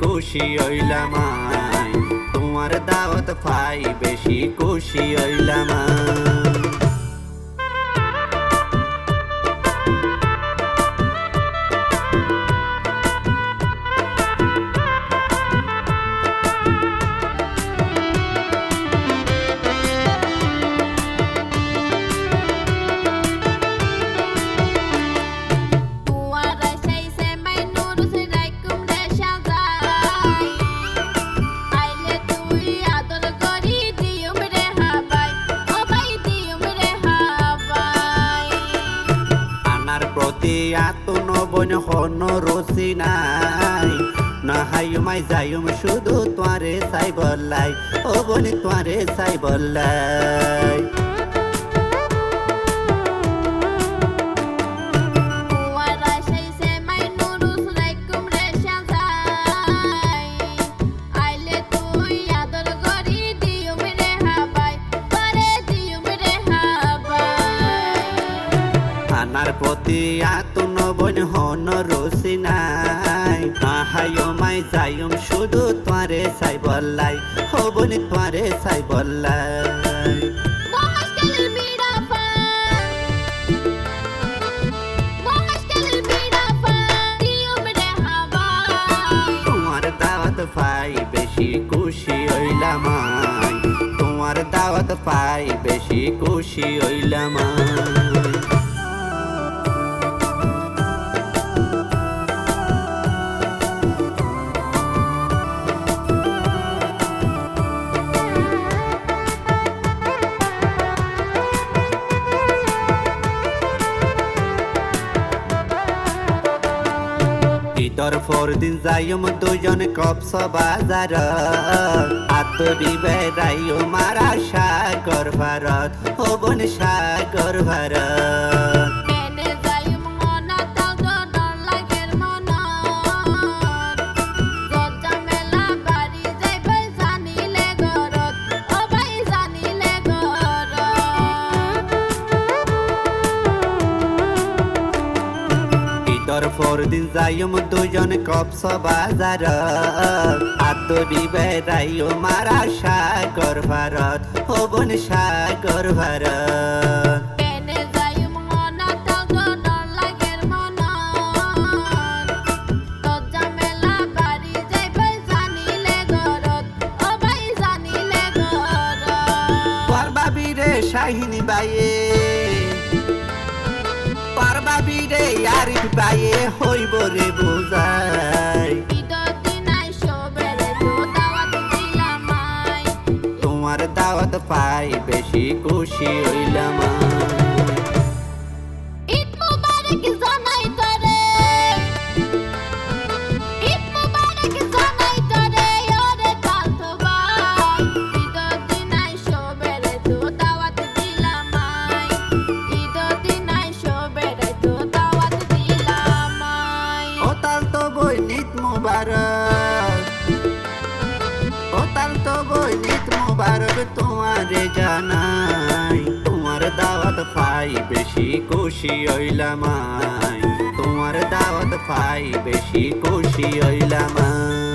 খুশি হইলাম আই, তোমার দাওয়াত পাই বেশি খুশি হইলাম আই। প্রতি আতন বন হন রসি নাই, না হাইমাই যাইম শুধু তোয়ারে চাই বললাই, ও বনি তোয়ারে চাই বললাই। আনার প্রতি আতন বন হন রসি নাই, হাইমাই যাইম শুধু তোয়ারে চাই বললাই, ও বনি তোয়ারে চাই বললাই। তোমার দাওয়াত পাই বেশি খুশি হইলাম আই, তোমার দাওয়াত পাই বেশি খুশি হইলাম আই। ঈদর পরদিন যাইম দুজন কপস বাজার, আতরি বেড়াইও মারা সাগর ভারত, ও বন সাগর ভারত। ঈদর পরদিন যাইম দুজন কপস বাজার, আতরি বেড়াইও মারা সাগর ভারত, ও বন সাগর ভারত। পারবাবিরে শাহিনী বাইয়ে, পারবাবিরে আরিফ বাইয়ে হইব রে বোঝাই। তোমার দাওয়াত পাই বেশি খুশি হইলাম আই। ওতাল তো বইনিত মুবারক তোমারে জানাই, তোমার দাওয়াত পাই বেশি খুশি হইলাম আই, তোমার দাওয়াত পাই বেশি খুশি হইলাম আই।